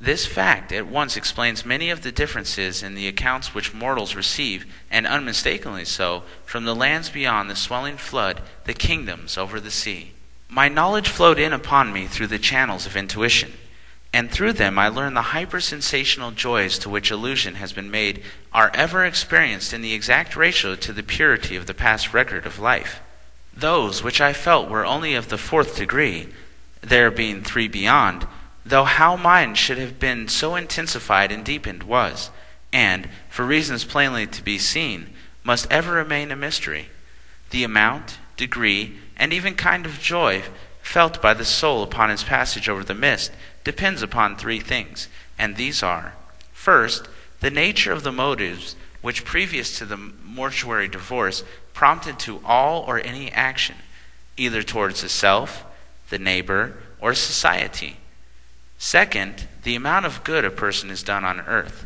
This fact at once explains many of the differences in the accounts which mortals receive, and unmistakably so, from the lands beyond the swelling flood, the kingdoms over the sea. My knowledge flowed in upon me through the channels of intuition, and through them I learned the hypersensational joys to which allusion has been made are ever experienced in the exact ratio to the purity of the past record of life. Those which I felt were only of the 4th degree, there being 3 beyond, though how mine should have been so intensified and deepened was, and, for reasons plainly to be seen, must ever remain a mystery. The amount, degree, and even kind of joy felt by the soul upon its passage over the mist depends upon 3 things, and these are: first, the nature of the motives which previous to the mortuary divorce prompted to all or any action, either towards the self, the neighbor, or society. Second, the amount of good a person has done on earth.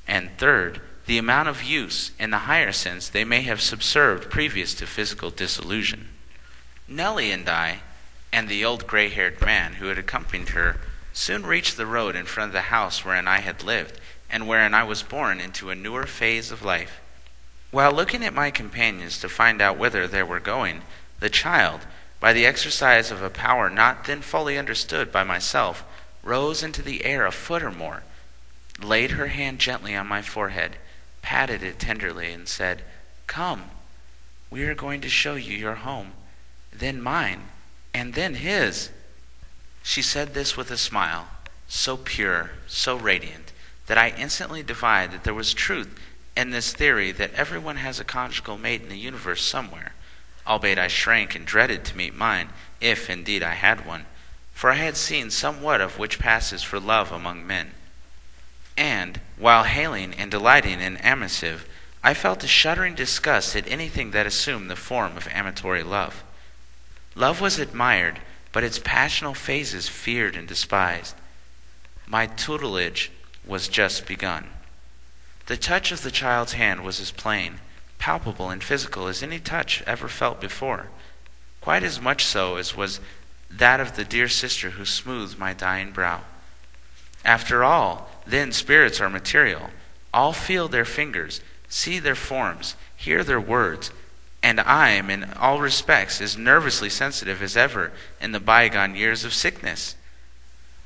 And third, the amount of use, in the higher sense, they may have subserved previous to physical dissolution. Nellie and I, and the old gray-haired man who had accompanied her, soon reached the road in front of the house wherein I had lived, and wherein I was born into a newer phase of life. While looking at my companions to find out whither they were going, the child, by the exercise of a power not then fully understood by myself, rose into the air a foot or more, laid her hand gently on my forehead, patted it tenderly, and said, "Come, we are going to show you your home, then mine, and then his." She said this with a smile, so pure, so radiant, that I instantly divined that there was truth in this theory that everyone has a conjugal mate in the universe somewhere, albeit I shrank and dreaded to meet mine, if indeed I had one, for I had seen somewhat of which passes for love among men. And, while hailing and delighting in amissive, I felt a shuddering disgust at anything that assumed the form of amatory love. Love was admired, but its passional phases feared and despised. My tutelage was just begun. The touch of the child's hand was as plain, palpable, and physical as any touch ever felt before, quite as much so as was that of the dear sister who smoothed my dying brow. After all, then spirits are material. All feel their fingers, see their forms, hear their words, and I am in all respects as nervously sensitive as ever in the bygone years of sickness.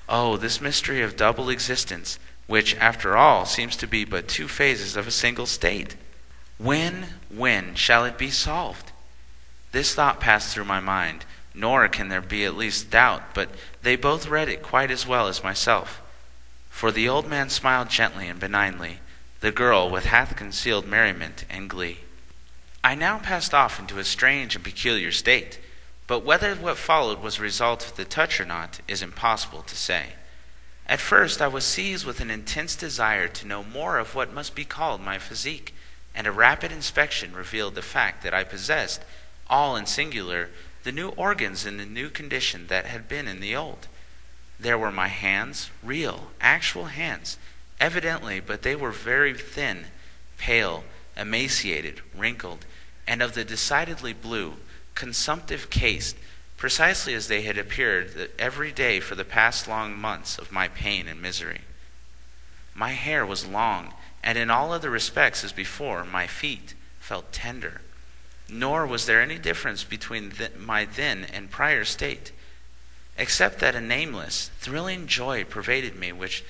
Oh, this mystery of double existence, which, after all, seems to be but 2 phases of a single state. When shall it be solved? This thought passed through my mind, nor can there be at least doubt, but they both read it quite as well as myself. For the old man smiled gently and benignly, the girl with half-concealed merriment and glee. I now passed off into a strange and peculiar state, but whether what followed was a result of the touch or not is impossible to say. At first I was seized with an intense desire to know more of what must be called my physique, and a rapid inspection revealed the fact that I possessed, all in singular, the new organs in the new condition that had been in the old. There were my hands, real, actual hands, evidently, but they were very thin, pale, emaciated, wrinkled, and of the decidedly blue, consumptive caste, precisely as they had appeared every day for the past long months of my pain and misery. My hair was long, and in all other respects as before, my feet felt tender. Nor was there any difference between my then and prior state, except that a nameless, thrilling joy pervaded me which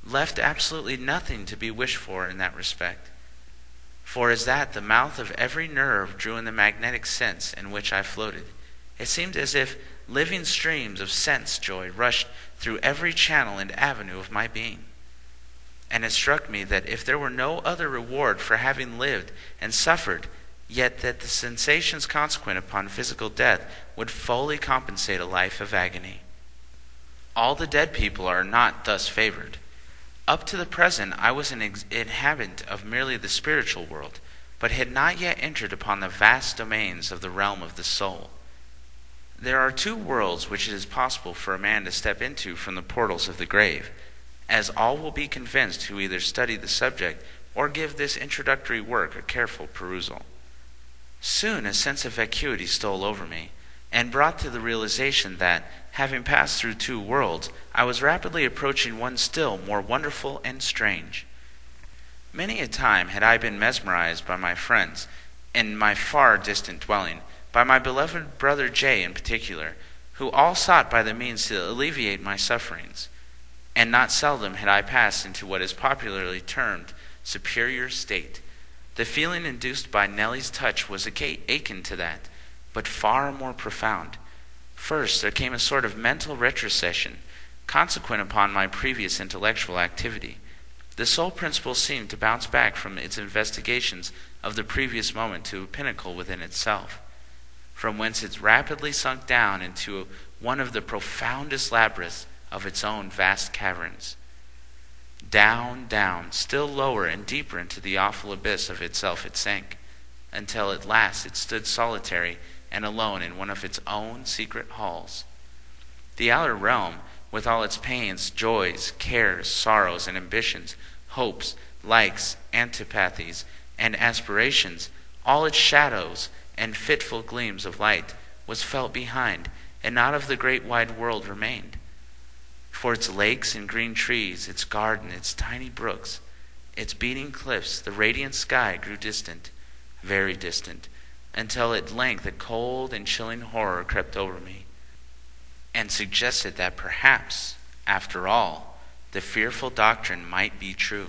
left absolutely nothing to be wished for in that respect. For as that the mouth of every nerve drew in the magnetic sense in which I floated, it seemed as if living streams of sense joy rushed through every channel and avenue of my being. And it struck me that if there were no other reward for having lived and suffered, yet that the sensations consequent upon physical death would fully compensate a life of agony. All the dead people are not thus favored. Up to the present I was an inhabitant of merely the spiritual world, but had not yet entered upon the vast domains of the realm of the soul. There are 2 worlds which it is possible for a man to step into from the portals of the grave, as all will be convinced who either study the subject or give this introductory work a careful perusal. Soon a sense of vacuity stole over me. and brought to the realization that, having passed through two worlds, I was rapidly approaching one still more wonderful and strange. Many a time had I been mesmerized by my friends in my far distant dwelling, by my beloved brother Jay in particular, who all sought by the means to alleviate my sufferings, and not seldom had I passed into what is popularly termed superior state. The feeling induced by Nellie's touch was akin to that, but far more profound. First, there came a sort of mental retrocession, consequent upon my previous intellectual activity. The soul principle seemed to bounce back from its investigations of the previous moment to a pinnacle within itself, from whence it rapidly sunk down into one of the profoundest labyrinths of its own vast caverns. Down, down, still lower and deeper into the awful abyss of itself it sank, until at last it stood solitary and alone in one of its own secret halls. The outer realm, with all its pains, joys, cares, sorrows, and ambitions, hopes, likes, antipathies, and aspirations, all its shadows and fitful gleams of light, was felt behind, and not of the great wide world remained. For its lakes and green trees, its garden, its tiny brooks, its beating cliffs, the radiant sky grew distant, very distant, until at length a cold and chilling horror crept over me, and suggested that perhaps, after all, the fearful doctrine might be true,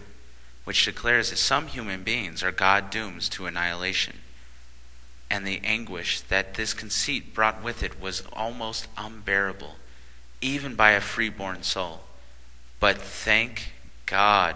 which declares that some human beings are God-doomed to annihilation. And the anguish that this conceit brought with it was almost unbearable, even by a free-born soul. But thank God,